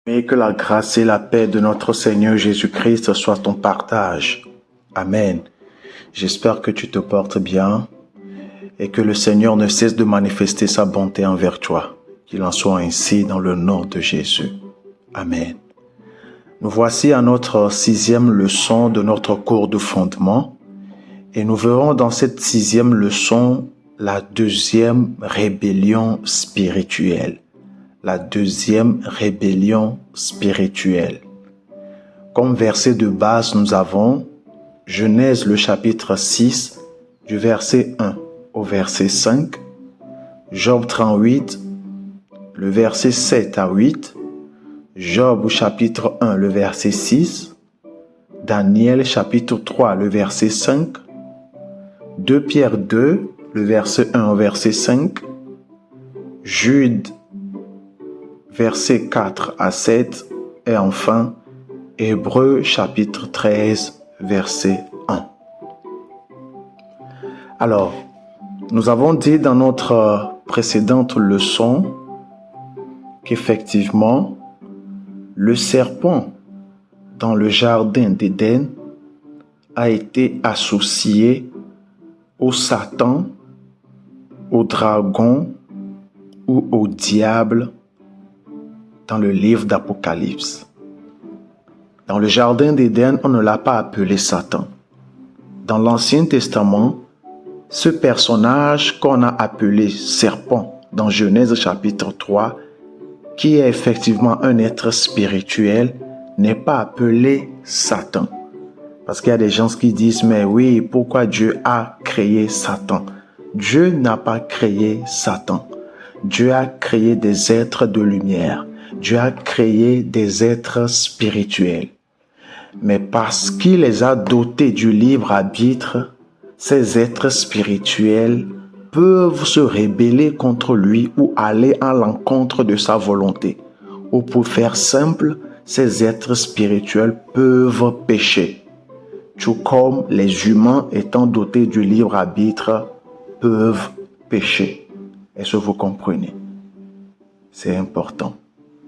Et que la grâce et la paix de notre Seigneur Jésus-Christ soient ton partage. Amen. J'espère que tu te portes bien et que le Seigneur ne cesse de manifester sa bonté envers toi. Qu'il en soit ainsi dans le nom de Jésus. Amen. Nous voici à notre 6e leçon de notre cours de fondement et nous verrons dans cette 6e leçon la 2e rébellion spirituelle. La 2e rébellion spirituelle. Comme verset de base, nous avons Genèse le chapitre 6, du verset 1 au verset 5, Job 38, le verset 7 à 8, Job au chapitre 1, le verset 6, Daniel chapitre 3, le verset 5, 2 Pierre 2, le verset 1 au verset 5, Jude versets 4 à 7 et enfin Hébreux chapitre 13 verset 1. Alors, nous avons dit dans notre précédente leçon qu'effectivement, le serpent dans le jardin d'Éden a été associé au Satan, au dragon ou au diable dans le livre d'Apocalypse. Dans le jardin d'Éden, on ne l'a pas appelé Satan. Dans l'Ancien Testament, ce personnage qu'on a appelé serpent dans Genèse chapitre 3, qui est effectivement un être spirituel, n'est pas appelé Satan. Parce qu'il y a des gens qui disent, mais oui, pourquoi Dieu a créé Satan? Dieu n'a pas créé Satan. Dieu a créé des êtres de lumière. Dieu a créé des êtres spirituels. Mais parce qu'il les a dotés du libre arbitre, ces êtres spirituels peuvent se rebeller contre lui ou aller à l'encontre de sa volonté. Ou pour faire simple, ces êtres spirituels peuvent pécher. Tout comme les humains étant dotés du libre arbitre peuvent pécher. Est-ce que vous comprenez? C'est important.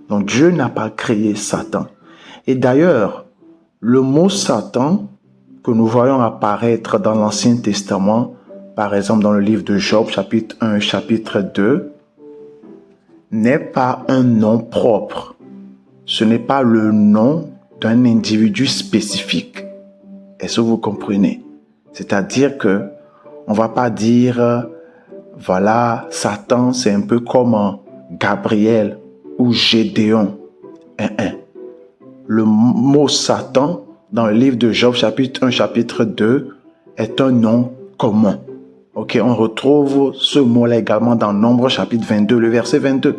Donc Dieu n'a pas créé Satan. Et d'ailleurs, le mot Satan que nous voyons apparaître dans l'Ancien Testament, par exemple dans le livre de Job, chapitre 1, chapitre 2, n'est pas un nom propre. Ce n'est pas le nom d'un individu spécifique. Est-ce que vous comprenez? C'est-à-dire que on va pas dire, voilà, Satan, c'est un peu comme Gabriel ou Gédéon. Le mot Satan, dans le livre de Job, chapitre 1, chapitre 2, est un nom commun. Ok, on retrouve ce mot-là également dans Nombre, chapitre 22, le verset 22.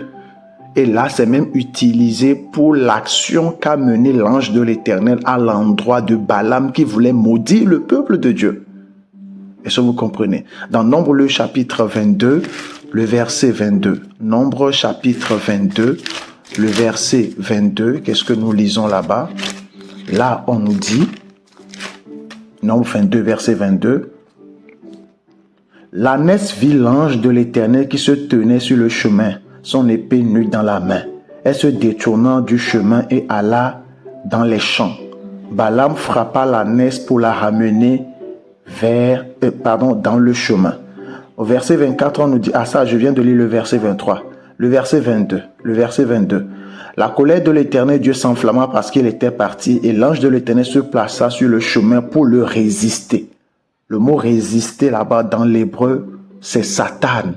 Et là, c'est même utilisé pour l'action qu'a menée l'ange de l'Éternel à l'endroit de Balaam qui voulait maudire le peuple de Dieu. Est-ce que vous comprenez? Dans Nombre, le chapitre 22, le verset 22. Nombre, chapitre 22, le verset 22. Qu'est-ce que nous lisons là-bas? Là, on nous dit, Nombre 22, verset 22. L'ânesse vit l'ange de l'Éternel qui se tenait sur le chemin, son épée nue dans la main. Elle se détournant du chemin et alla dans les champs. Balaam frappa l'ânesse pour la ramener dans le chemin. Au verset 24, on nous dit, je viens de lire le verset 23. Le verset 22. La colère de l'Éternel Dieu s'enflamma parce qu'il était parti et l'ange de l'Éternel se plaça sur le chemin pour le résister. Le mot résister là-bas dans l'hébreu, c'est Satan.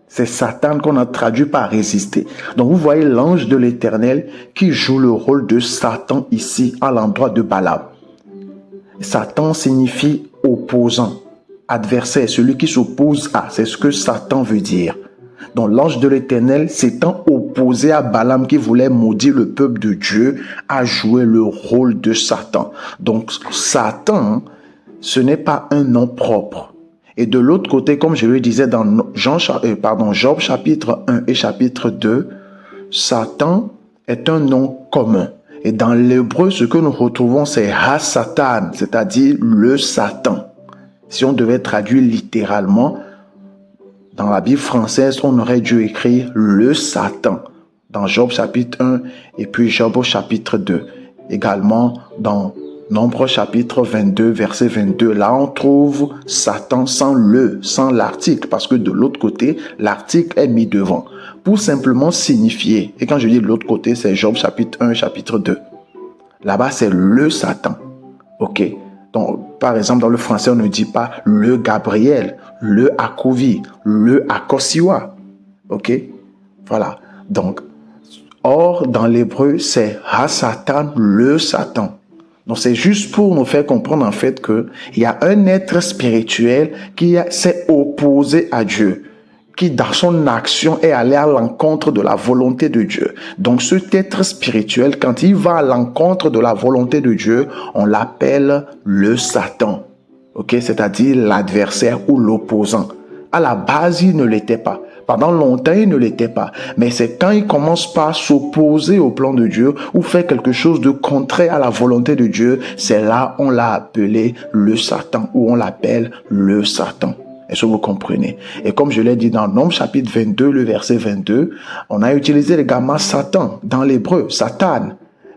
C'est Satan qu'on a traduit par résister. Donc vous voyez l'ange de l'Éternel qui joue le rôle de Satan ici à l'endroit de Balaam. Satan signifie opposant, adversaire, celui qui s'oppose à. C'est ce que Satan veut dire. Donc l'ange de l'Éternel s'étant opposé à Balaam qui voulait maudire le peuple de Dieu, a joué le rôle de Satan. Donc Satan, ce n'est pas un nom propre. Et de l'autre côté, comme je le disais dans Job chapitre 1 et chapitre 2, Satan est un nom commun. Et dans l'hébreu, ce que nous retrouvons, c'est Ha-Satan, c'est-à-dire le Satan. Si on devait traduire littéralement, dans la Bible française, on aurait dû écrire le Satan. dans Job chapitre 1 et puis Job au chapitre 2. Également dans Nombre chapitre 22, verset 22, là on trouve Satan sans l'article, parce que de l'autre côté, l'article est mis devant, pour simplement signifier, et quand je dis de l'autre côté, c'est Job chapitre 1, chapitre 2. Là-bas, c'est le Satan. Ok. Donc, par exemple, dans le français, on ne dit pas le Gabriel, le Akovi, le Akosiwa. Ok. Voilà. Donc, or, dans l'hébreu, c'est Ha-Satan, le Satan. Donc, c'est juste pour nous faire comprendre en fait qu'il y a un être spirituel qui s'est opposé à Dieu, qui dans son action est allé à l'encontre de la volonté de Dieu. Donc, cet être spirituel, quand il va à l'encontre de la volonté de Dieu, on l'appelle le Satan. Ok, c'est-à-dire l'adversaire ou l'opposant. À la base, il ne l'était pas. Pendant longtemps, il ne l'était pas. Mais c'est quand il commence par s'opposer au plan de Dieu ou faire quelque chose de contraire à la volonté de Dieu, c'est là on l'a appelé le Satan ou on l'appelle le Satan. Est-ce que vous comprenez? Et comme je l'ai dit dans Nombre chapitre 22, le verset 22, on a utilisé le gamma Satan dans l'hébreu, Satan.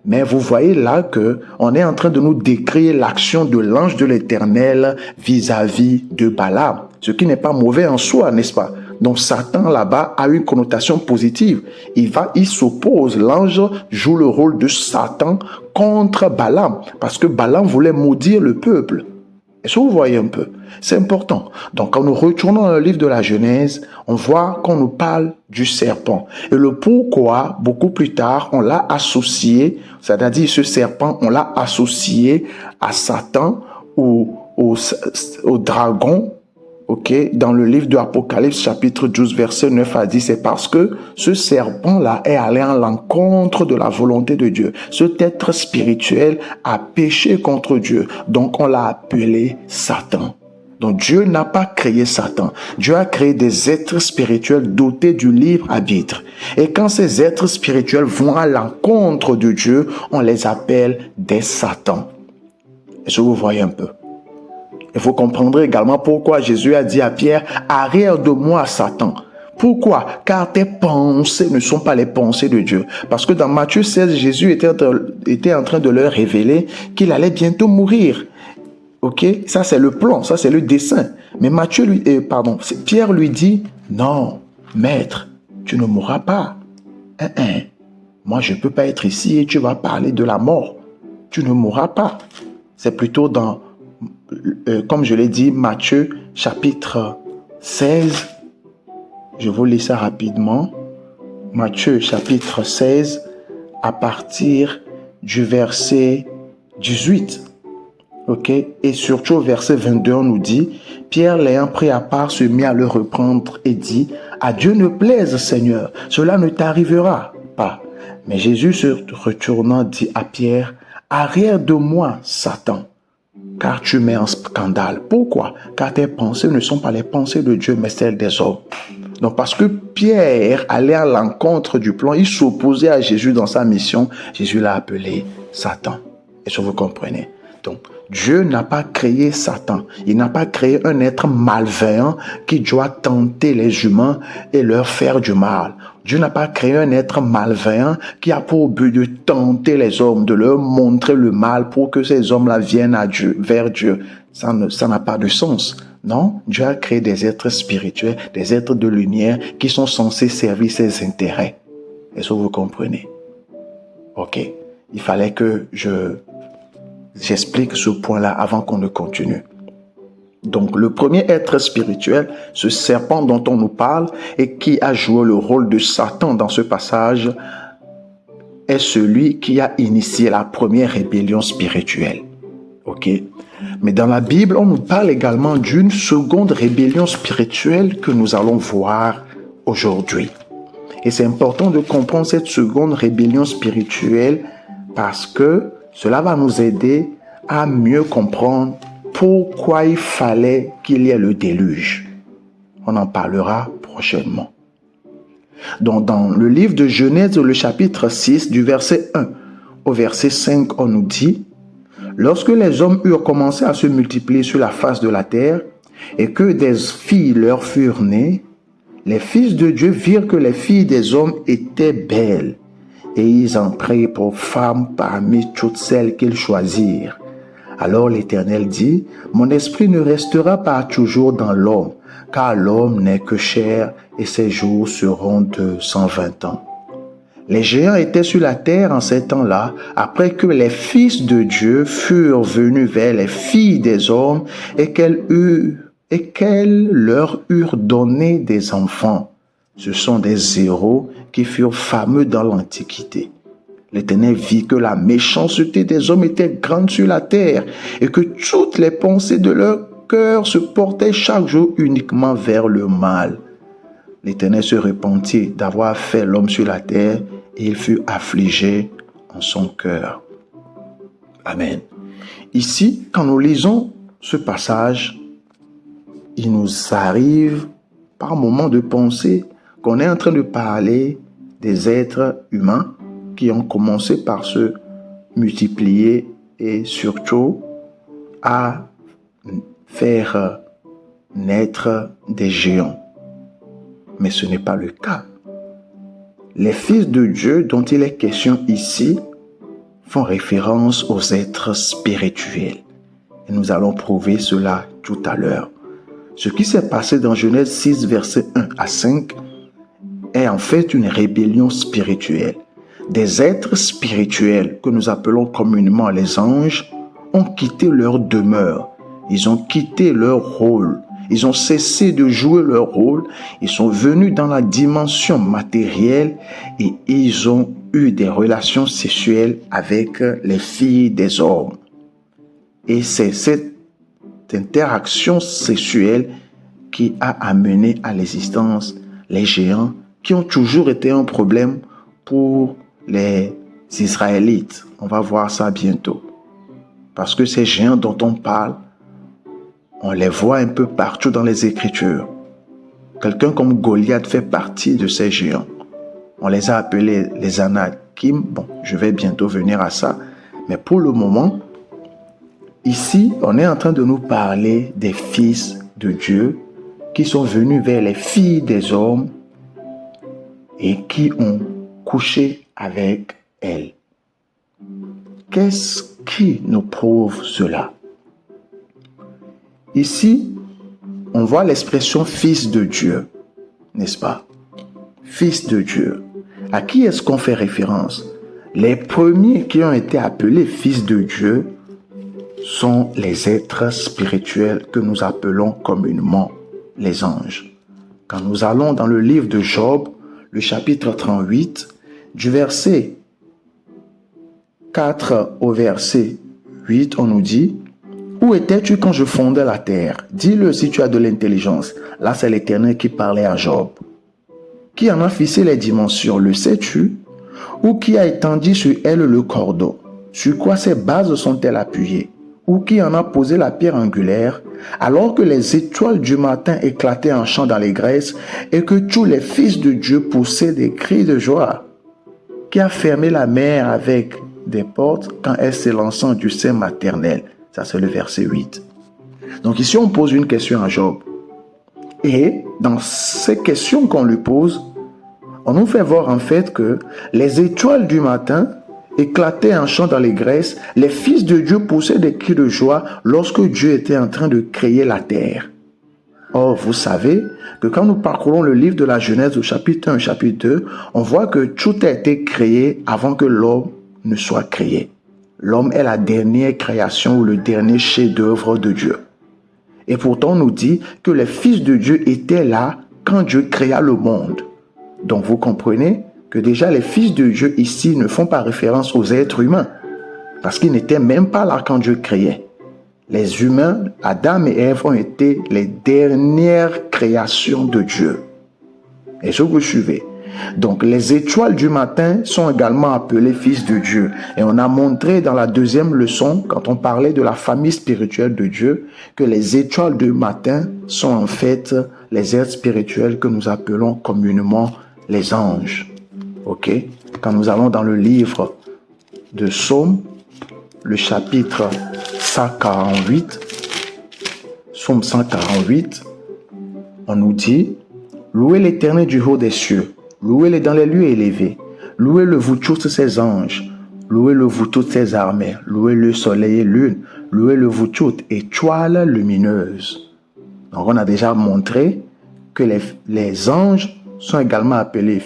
Mais vous voyez là que on est en train de nous décrire l'action de l'ange de l'Éternel vis-à-vis de Balaam. Ce qui n'est pas mauvais en soi, n'est-ce pas? Donc Satan là-bas a une connotation positive. Il s'oppose. L'ange joue le rôle de Satan contre Balaam parce que Balaam voulait maudire le peuple. Est-ce que vous voyez un peu? C'est important. Donc quand nous retournons dans le livre de la Genèse, on voit qu'on nous parle du serpent. Et le pourquoi, beaucoup plus tard, on l'a associé, c'est-à-dire ce serpent, on l'a associé à Satan ou au dragon. Ok, dans le livre de l'Apocalypse, chapitre 12, verset 9 à 10, c'est parce que ce serpent-là est allé à l'encontre de la volonté de Dieu. Cet être spirituel a péché contre Dieu. Donc, on l'a appelé Satan. Donc, Dieu n'a pas créé Satan. Dieu a créé des êtres spirituels dotés du libre arbitre. Et quand ces êtres spirituels vont à l'encontre de Dieu, on les appelle des Satans. Est-ce que vous voyez un peu? Et vous comprendrez également pourquoi Jésus a dit à Pierre, « Arrière de moi, Satan ». Pourquoi? Car tes pensées ne sont pas les pensées de Dieu. Parce que dans Matthieu 16, Jésus était en train de leur révéler qu'il allait bientôt mourir. Ok? Ça, c'est le plan, ça, c'est le dessein. Mais Pierre lui dit, « Non, maître, tu ne mourras pas. Moi, je ne peux pas être ici et tu vas parler de la mort. Tu ne mourras pas. » C'est plutôt dans... comme je l'ai dit, Matthieu chapitre 16, je vous lis ça rapidement. Matthieu chapitre 16, à partir du verset 18. Ok? Et surtout au verset 22, on nous dit, Pierre l'ayant pris à part se mit à le reprendre et dit, à Dieu ne plaise, Seigneur, cela ne t'arrivera pas. Mais Jésus se retournant dit à Pierre, arrière de moi, Satan. Car tu mets en scandale. Pourquoi? Car tes pensées ne sont pas les pensées de Dieu, mais celles des hommes. Donc parce que Pierre allait à l'encontre du plan, il s'opposait à Jésus dans sa mission, Jésus l'a appelé Satan. Est-ce que vous comprenez? Donc Dieu n'a pas créé Satan. Il n'a pas créé un être malveillant qui doit tenter les humains et leur faire du mal. Dieu n'a pas créé un être malveillant qui a pour but de tenter les hommes, de leur montrer le mal pour que ces hommes-là viennent à Dieu, vers Dieu. Ça n'a pas de sens. Non, Dieu a créé des êtres spirituels, des êtres de lumière qui sont censés servir ses intérêts. Est-ce que vous comprenez? Ok. Il fallait que j'explique ce point-là avant qu'on ne continue. Donc, le premier être spirituel, ce serpent dont on nous parle et qui a joué le rôle de Satan dans ce passage, est celui qui a initié la première rébellion spirituelle. Ok? Mais dans la Bible, on nous parle également d'une seconde rébellion spirituelle que nous allons voir aujourd'hui. Et c'est important de comprendre cette seconde rébellion spirituelle parce que cela va nous aider à mieux comprendre pourquoi il fallait qu'il y ait le déluge. On en parlera prochainement. Donc, dans le livre de Genèse, le chapitre 6, du verset 1 au verset 5, on nous dit « Lorsque les hommes eurent commencé à se multiplier sur la face de la terre, et que des filles leur furent nées, les fils de Dieu virent que les filles des hommes étaient belles, et ils en prirent pour femmes parmi toutes celles qu'ils choisirent. Alors l'Éternel dit, « Mon esprit ne restera pas toujours dans l'homme, car l'homme n'est que chair, et ses jours seront de 120 ans. » Les géants étaient sur la terre en ces temps-là, après que les fils de Dieu furent venus vers les filles des hommes et qu'elles leur eurent donné des enfants. Ce sont des héros qui furent fameux dans l'Antiquité. L'Éternel vit que la méchanceté des hommes était grande sur la terre et que toutes les pensées de leur cœur se portaient chaque jour uniquement vers le mal. L'Éternel se repentit d'avoir fait l'homme sur la terre et il fut affligé en son cœur. Amen. Ici, quand nous lisons ce passage, il nous arrive par moments de penser qu'on est en train de parler des êtres humains qui ont commencé par se multiplier et surtout à faire naître des géants. Mais ce n'est pas le cas. Les fils de Dieu dont il est question ici font référence aux êtres spirituels. Et nous allons prouver cela tout à l'heure. Ce qui s'est passé dans Genèse 6, versets 1 à 5 est en fait une rébellion spirituelle. Des êtres spirituels que nous appelons communément les anges ont quitté leur demeure. Ils ont quitté leur rôle. Ils ont cessé de jouer leur rôle. Ils sont venus dans la dimension matérielle et ils ont eu des relations sexuelles avec les filles des hommes. Et c'est cette interaction sexuelle qui a amené à l'existence les géants qui ont toujours été un problème pour les Israélites. On va voir ça bientôt. Parce que ces géants dont on parle, on les voit un peu partout dans les Écritures. Quelqu'un comme Goliath fait partie de ces géants. On les a appelés les Anakim. Bon, je vais bientôt venir à ça. Mais pour le moment, ici, on est en train de nous parler des fils de Dieu qui sont venus vers les filles des hommes et qui ont couché avec elles. Qu'est-ce qui nous prouve cela? Ici, on voit l'expression fils de Dieu, n'est-ce pas? Fils de Dieu. À qui est-ce qu'on fait référence? Les premiers qui ont été appelés fils de Dieu sont les êtres spirituels que nous appelons communément les anges. Quand nous allons dans le livre de Job, le chapitre 38, du verset 4 au verset 8, on nous dit: « Où étais-tu quand je fondais la terre? Dis-le si tu as de l'intelligence. » Là, c'est l'Éternel qui parlait à Job. « Qui en a fixé les dimensions, le sais-tu? Ou qui a étendu sur elle le cordeau? Sur quoi ses bases sont-elles appuyées? Ou qui en a posé la pierre angulaire? Alors que les étoiles du matin éclataient en chant dans les grèces et que tous les fils de Dieu poussaient des cris de joie? Qui a fermé la mer avec des portes quand elle s'élançant du sein maternel? » Ça, c'est le verset 8. Donc ici, on pose une question à Job. Et dans ces questions qu'on lui pose, on nous fait voir en fait que les étoiles du matin éclataient en chant dans les grèces, les fils de Dieu poussaient des cris de joie lorsque Dieu était en train de créer la terre. Or, vous savez que quand nous parcourons le livre de la Genèse au chapitre 1, chapitre 2, on voit que tout a été créé avant que l'homme ne soit créé. L'homme est la dernière création ou le dernier chef-d'œuvre de Dieu. Et pourtant, on nous dit que les fils de Dieu étaient là quand Dieu créa le monde. Donc, vous comprenez que déjà les fils de Dieu ici ne font pas référence aux êtres humains, parce qu'ils n'étaient même pas là quand Dieu créait. Les humains, Adam et Ève, ont été les dernières créations de Dieu. Est-ce que vous suivez? Donc, les étoiles du matin sont également appelées fils de Dieu. Et on a montré dans la deuxième leçon, quand on parlait de la famille spirituelle de Dieu, que les étoiles du matin sont en fait les êtres spirituels que nous appelons communément les anges. Ok? Quand nous allons dans le livre de Psaume, le chapitre 148, Psaume 148, on nous dit: Louez l'Éternel du haut des cieux. Louez-le dans les lieux élevés. Louez-le vous tous ses anges. Louez-le vous toutes ses armées. Louez-le soleil et lune. Louez-le vous toutes étoiles lumineuses. Donc on a déjà montré que les anges sont également appelés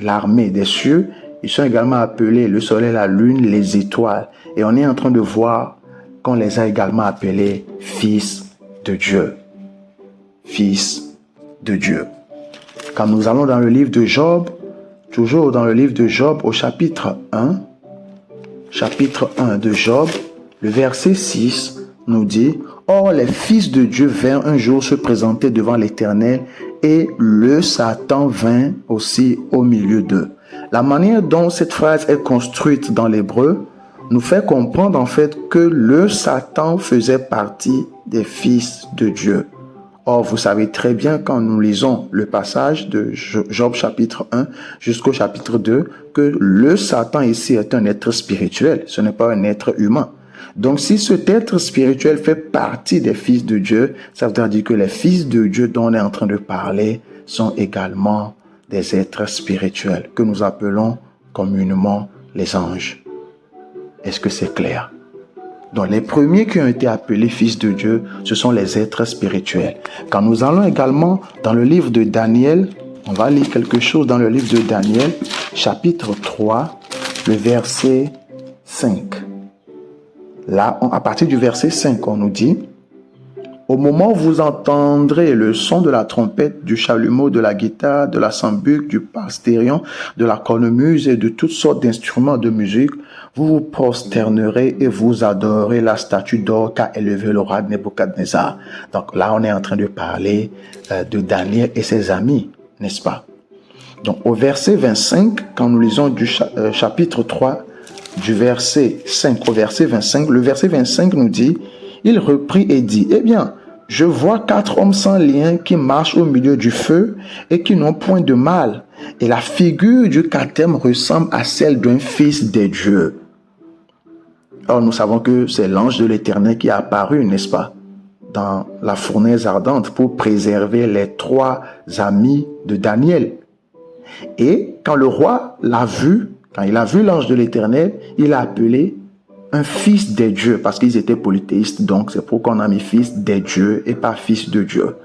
l'armée des cieux. Ils sont également appelés le soleil, la lune, les étoiles. Et on est en train de voir qu'on les a également appelés fils de Dieu. Fils de Dieu. Quand nous allons dans le livre de Job, toujours dans le livre de Job au chapitre 1 de Job, le verset 6 nous dit: Or les fils de Dieu vinrent un jour se présenter devant l'Éternel, et le Satan vint aussi au milieu d'eux. La manière dont cette phrase est construite dans l'hébreu nous fait comprendre en fait que le Satan faisait partie des fils de Dieu. Or, vous savez très bien quand nous lisons le passage de Job chapitre 1 jusqu'au chapitre 2 que le Satan ici est un être spirituel, ce n'est pas un être humain. Donc, si cet être spirituel fait partie des fils de Dieu, ça veut dire que les fils de Dieu dont on est en train de parler sont également des êtres spirituels que nous appelons communément les anges. Est-ce que c'est clair? Donc, les premiers qui ont été appelés fils de Dieu, ce sont les êtres spirituels. Quand nous allons également dans le livre de Daniel, on va lire quelque chose dans le livre de Daniel, chapitre 3, le verset 5. Là, à partir du verset 5, on nous dit: Au moment où vous entendrez le son de la trompette, du chalumeau, de la guitare, de la sambuc, du pastérion, de la cornemuse et de toutes sortes d'instruments de musique, vous vous prosternerez et vous adorerez la statue d'or qu'a élevée le roi Nebuchadnezzar. Donc là, on est en train de parler de Daniel et ses amis, n'est-ce pas? Donc au verset 25, quand nous lisons du chapitre 3, du verset 5 au verset 25, le verset 25 nous dit: Il reprit et dit: Eh bien, je vois 4 hommes sans lien qui marchent au milieu du feu et qui n'ont point de mal. Et la figure du quatrième ressemble à celle d'un fils des dieux. Or, nous savons que c'est l'ange de l'Éternel qui est apparu, n'est-ce pas, dans la fournaise ardente pour préserver les 3 amis de Daniel. Et quand le roi l'a vu, quand il a vu l'ange de l'Éternel, il l'a appelé un fils des dieux, parce qu'ils étaient polythéistes, donc c'est pourquoi on a mis fils des dieux et pas fils de Dieu.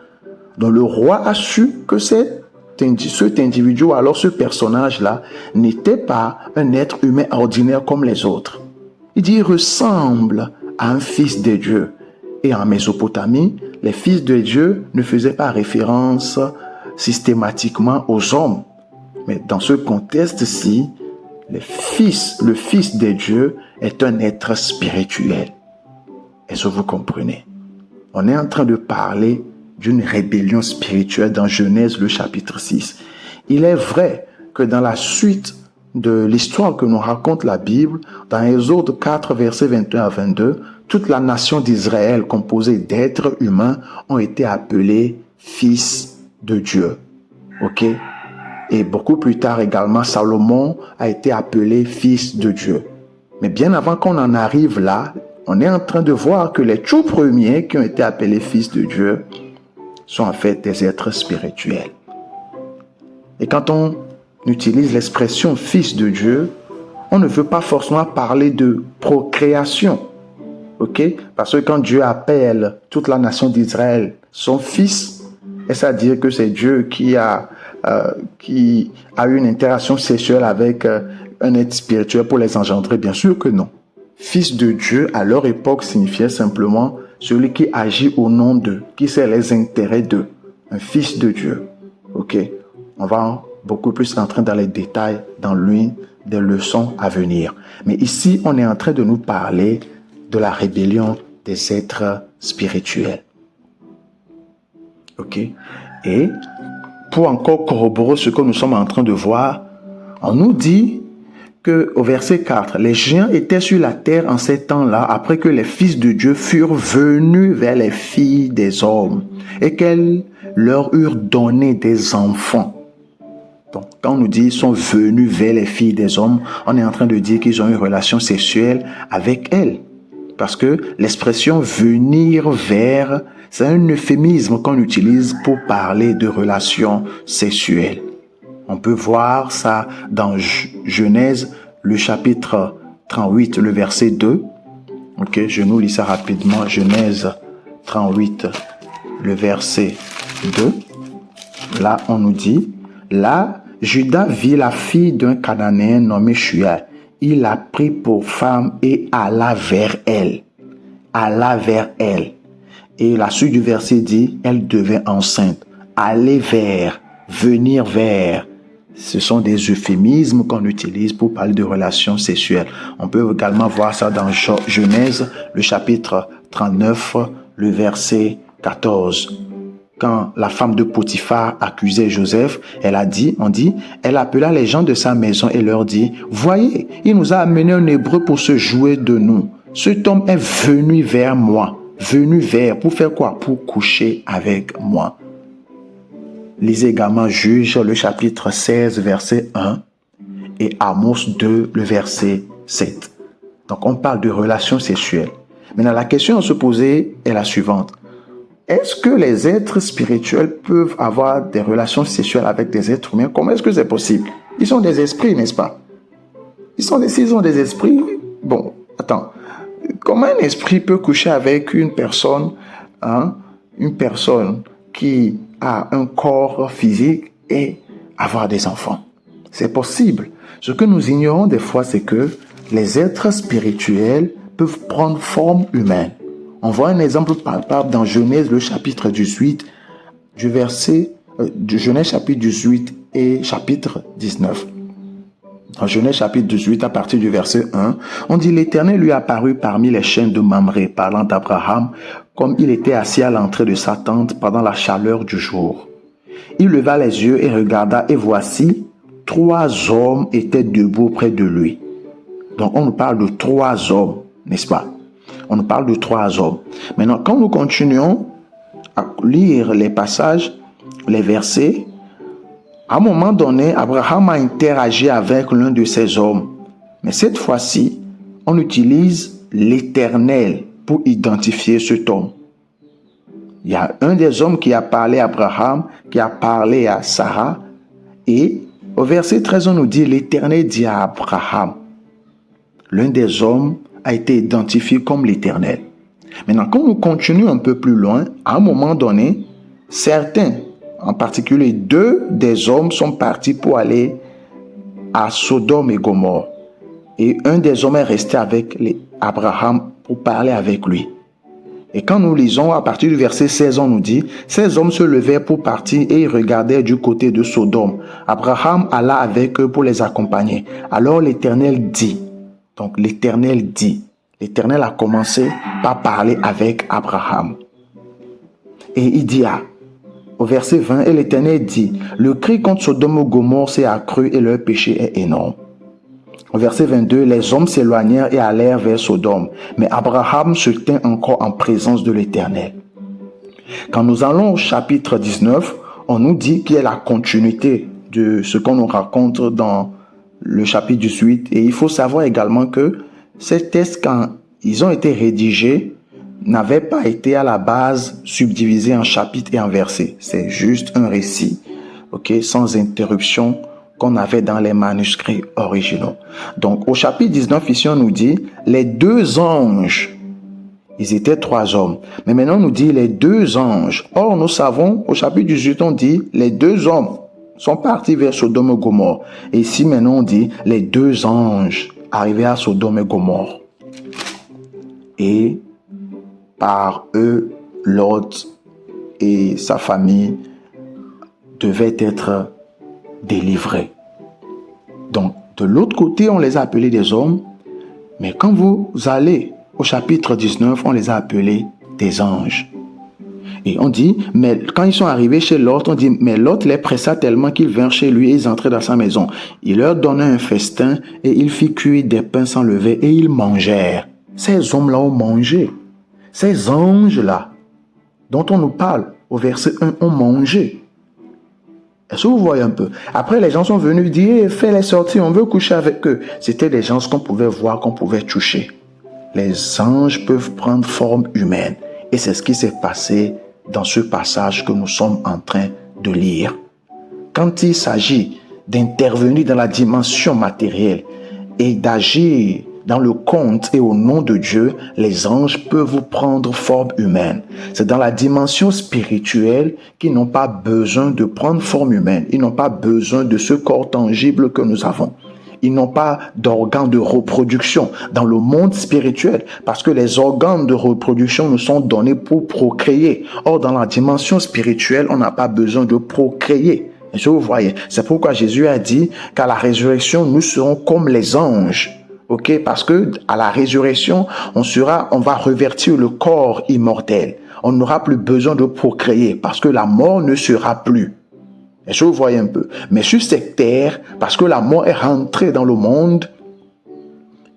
Donc le roi a su que cet individu, alors ce personnage-là, n'était pas un être humain ordinaire comme les autres. Il dit: il ressemble à un fils des dieux. Et en Mésopotamie, les fils de Dieu ne faisaient pas référence systématiquement aux hommes. Mais dans ce contexte-ci, le fils des dieux est un être spirituel. Est-ce que vous comprenez? On est en train de parler d'une rébellion spirituelle dans Genèse le chapitre 6. Il est vrai que dans la suite de l'histoire que nous raconte la Bible, dans Exode 4, versets 21 à 22, toute la nation d'Israël composée d'êtres humains ont été appelés fils de Dieu. Ok? Et beaucoup plus tard également, Salomon a été appelé fils de Dieu. Mais bien avant qu'on en arrive là, on est en train de voir que les tout premiers qui ont été appelés fils de Dieu sont en fait des êtres spirituels. Et quand on utilise l'expression fils de Dieu, on ne veut pas forcément parler de procréation. Ok? Parce que quand Dieu appelle toute la nation d'Israël son fils, est-ce à dire que c'est Dieu qui a eu une interaction sexuelle avec un être spirituel pour les engendrer? Bien sûr que non. Fils de Dieu, à leur époque, signifiait simplement celui qui agit au nom d'eux, qui sert les intérêts d'eux. Un fils de Dieu. Ok? On va beaucoup plus entrer dans les détails dans l'une des leçons à venir. Mais ici, on est en train de nous parler de la rébellion des êtres spirituels. Ok? Et pour encore corroborer ce que nous sommes en train de voir, on nous dit qu'au verset 4, les géants étaient sur la terre en ces temps-là, après que les fils de Dieu furent venus vers les filles des hommes et qu'elles leur eurent donné des enfants. Donc, quand on nous dit qu'ils sont venus vers les filles des hommes, on est en train de dire qu'ils ont eu une relation sexuelle avec elles. Parce que l'expression venir vers, c'est un euphémisme qu'on utilise pour parler de relations sexuelles. On peut voir ça dans Genèse, le chapitre 38, le verset 2. Ok, je nous lis ça rapidement. Genèse 38, le verset 2. Là, on nous dit, là, Judas vit la fille d'un Cananéen nommé Shua. Il la prit pour femme et alla vers elle. Alla vers elle. Et la suite du verset dit, elle devint enceinte. Aller vers, venir vers. Ce sont des euphémismes qu'on utilise pour parler de relations sexuelles. On peut également voir ça dans Genèse, le chapitre 39, le verset 14. Quand la femme de Potiphar accusait Joseph, elle appela les gens de sa maison et leur dit, « Voyez, il nous a amené un Hébreu pour se jouer de nous. Cet homme est venu vers moi. » Venu vers, pour faire quoi? Pour coucher avec moi. Lisez également Juge, le chapitre 16, verset 1 et Amos 2, le verset 7. Donc, on parle de relations sexuelles. Maintenant, la question à se poser est la suivante. Est-ce que les êtres spirituels peuvent avoir des relations sexuelles avec des êtres humains? Comment est-ce que c'est possible? Ils sont des esprits, n'est-ce pas? S'ils ont des esprits, bon, attends. Comment un esprit peut coucher avec une personne qui a un corps physique et avoir des enfants? C'est possible. Ce que nous ignorons des fois, c'est que les êtres spirituels peuvent prendre forme humaine. On voit un exemple palpable dans Genèse, le chapitre 18, Genèse chapitre 18 et chapitre 19. Dans Genèse chapitre 18, à partir du verset 1, on dit « L'Éternel lui apparut parmi les chênes de Mamré, parlant d'Abraham, comme il était assis à l'entrée de sa tente pendant la chaleur du jour. Il leva les yeux et regarda, et voici, 3 hommes étaient debout près de lui. » Donc, on nous parle de 3 hommes, n'est-ce pas? On nous parle de 3 hommes. Maintenant, quand nous continuons à lire les passages, les versets, à un moment donné, Abraham a interagi avec l'un de ces hommes. Mais cette fois-ci, on utilise l'Éternel pour identifier cet homme. Il y a un des hommes qui a parlé à Abraham, qui a parlé à Sarah. Et au verset 13, on nous dit, l'Éternel dit à Abraham. L'un des hommes a été identifié comme l'Éternel. Maintenant, quand nous continuons un peu plus loin, à un moment donné, certains, en particulier 2 des hommes, sont partis pour aller à Sodome et Gomorrhe. Et un des hommes est resté avec Abraham pour parler avec lui. Et quand nous lisons à partir du verset 16, on nous dit, ces hommes se levèrent pour partir et ils regardaient du côté de Sodome. Abraham alla avec eux pour les accompagner. Alors l'Éternel dit, donc l'Éternel dit, l'Éternel a commencé par parler avec Abraham. Et il dit au verset 20, et l'Éternel dit, le cri contre Sodome et Gomorrhe s'est accru et leur péché est énorme. Au verset 22, les hommes s'éloignèrent et allèrent vers Sodome, mais Abraham se tint encore en présence de l'Éternel. Quand nous allons au chapitre 19, on nous dit qu'il y a la continuité de ce qu'on nous raconte dans le chapitre 18. Et il faut savoir également que ces textes, quand ils ont été rédigés, n'avaient pas été à la base subdivisés en chapitres et en versets. C'est juste un récit, sans interruption, qu'on avait dans les manuscrits originaux. Donc, au chapitre 19, ici, on nous dit, les 2 anges, ils étaient 3 hommes. Mais maintenant, on nous dit les 2 anges. Or, nous savons, au chapitre 18, on dit, les 2 hommes sont partis vers Sodome et Gomorrhe. Et ici, maintenant, on dit, les 2 anges arrivaient à Sodome et Gomorrhe. Et par eux, Lot et sa famille devaient être délivrés. Donc, de l'autre côté, on les a appelés des hommes, mais quand vous allez au chapitre 19, on les a appelés des anges. Et on dit, mais quand ils sont arrivés chez Lot, on dit, mais Lot les pressa tellement qu'ils vinrent chez lui et ils entraient dans sa maison. Il leur donna un festin et il fit cuire des pains sans levain et ils mangèrent. Ces hommes-là ont mangé. Ces anges-là, dont on nous parle au verset 1, ont mangé. Est-ce que vous voyez un peu? Après, les gens sont venus dire, fais-les sortir, on veut coucher avec eux. C'était des gens qu'on pouvait voir, qu'on pouvait toucher. les anges peuvent prendre forme humaine. Et c'est ce qui s'est passé dans ce passage que nous sommes en train de lire. Quand il s'agit d'intervenir dans la dimension matérielle et d'agir dans le compte et au nom de Dieu, les anges peuvent prendre forme humaine. C'est dans la dimension spirituelle qu'ils n'ont pas besoin de prendre forme humaine. Ils n'ont pas besoin de ce corps tangible que nous avons. Ils n'ont pas d'organes de reproduction dans le monde spirituel parce que les organes de reproduction nous sont donnés pour procréer. Or, dans la dimension spirituelle, on n'a pas besoin de procréer. Et vous voyez, c'est pourquoi Jésus a dit qu'à la résurrection, nous serons comme les anges. Ok, parce que à la résurrection, on va revertir le corps immortel. On n'aura plus besoin de procréer parce que la mort ne sera plus. Est-ce que vous voyez un peu? Mais sur cette terre, parce que la mort est rentrée dans le monde,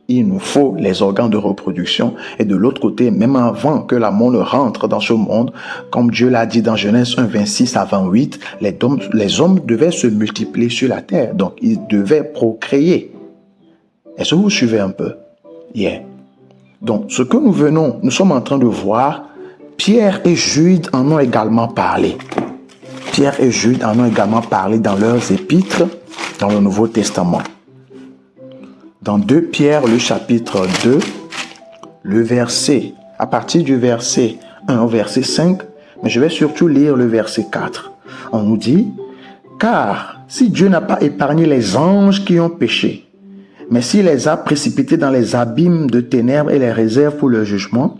il nous faut les organes de reproduction. Et de l'autre côté, même avant que la mort ne rentre dans ce monde, comme Dieu l'a dit dans Genèse 1, 26 à 28, les hommes devaient se multiplier sur la terre. Donc, ils devaient procréer. Est-ce que vous suivez un peu? Yeah. Donc, ce que nous sommes en train de voir, Pierre et Jude en ont également parlé. Pierre et Jude en ont également parlé dans leurs épîtres dans le Nouveau Testament. Dans 2 Pierre, le chapitre 2, le verset, à partir du verset 1 au verset 5, mais je vais surtout lire le verset 4. On nous dit, « Car si Dieu n'a pas épargné les anges qui ont péché, mais s'il les a précipités dans les abîmes de ténèbres et les réserve pour le jugement,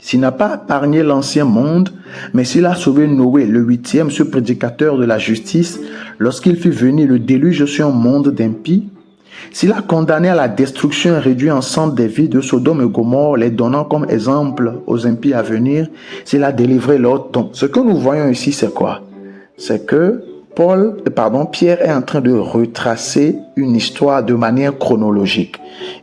s'il n'a pas épargné l'ancien monde, mais s'il a sauvé Noé, le 8e, ce prédicateur de la justice, lorsqu'il fit venir le déluge sur un monde d'impies, s'il a condamné à la destruction et réduit en cendres des villes de Sodome et Gomorrhe, les donnant comme exemple aux impies à venir, s'il a délivré l'autre. Donc, ce que nous voyons ici, c'est quoi? C'est que Pierre est en train de retracer une histoire de manière chronologique.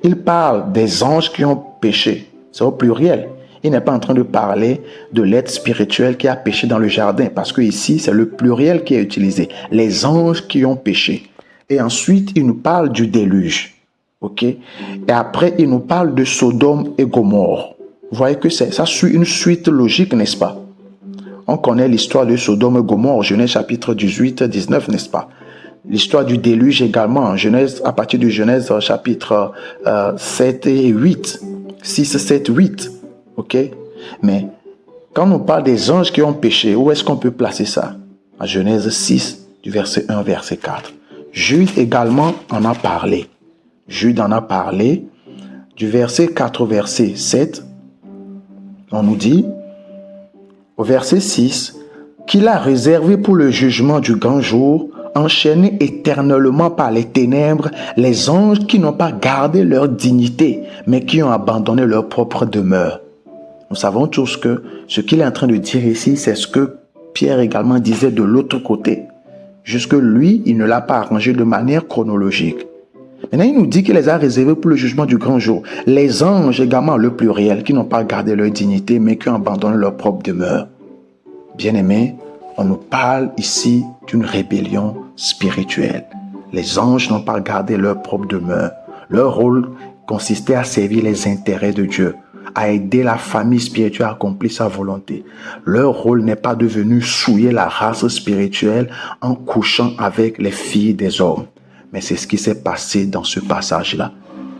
Il parle des anges qui ont péché. C'est au pluriel. Il n'est pas en train de parler de l'être spirituel qui a péché dans le jardin, parce que ici, c'est le pluriel qui est utilisé. Les anges qui ont péché. Et ensuite, il nous parle du déluge. Ok? Et après, il nous parle de Sodome et Gomorrhe. Vous voyez que ça suit une suite logique, n'est-ce pas? On connaît l'histoire de Sodome et Gomorrhe, Genèse chapitre 18, 19, n'est-ce pas? L'histoire du déluge également, Genèse, à partir de Genèse chapitre 7 et 8. 6, 7, 8. Ok? Mais quand on parle des anges qui ont péché, où est-ce qu'on peut placer ça? À Genèse 6, du verset 1 verset 4. Jude également en a parlé. Jude en a parlé du verset 4 au verset 7. On nous dit, au verset 6, qu'il a réservé pour le jugement du grand jour, enchaînés éternellement par les ténèbres, les anges qui n'ont pas gardé leur dignité, mais qui ont abandonné leur propre demeure. Nous savons tous que ce qu'il est en train de dire ici, c'est ce que Pierre également disait de l'autre côté. Jusque lui, il ne l'a pas arrangé de manière chronologique. Maintenant, il nous dit qu'il les a réservés pour le jugement du grand jour. Les anges également, le pluriel, qui n'ont pas gardé leur dignité, mais qui ont abandonné leur propre demeure. Bien-aimés, on nous parle ici d'une rébellion spirituelle. Les anges n'ont pas gardé leur propre demeure. Leur rôle consistait à servir les intérêts de Dieu, à aider la famille spirituelle à accomplir sa volonté. Leur rôle n'est pas de venir souiller la race spirituelle en couchant avec les filles des hommes. Mais c'est ce qui s'est passé dans ce passage-là.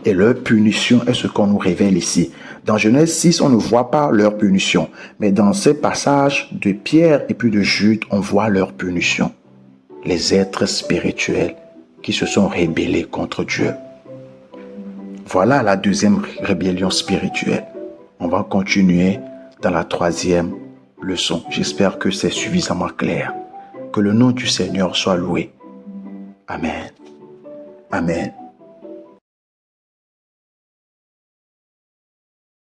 Et leur punition est ce qu'on nous révèle ici. Dans Genèse 6, on ne voit pas leur punition. Mais dans ces passages de Pierre et puis de Jude, on voit leur punition. Les êtres spirituels qui se sont rébellés contre Dieu. Voilà la deuxième rébellion spirituelle. On va continuer dans la troisième leçon. J'espère que c'est suffisamment clair. Que le nom du Seigneur soit loué. Amen. Amen.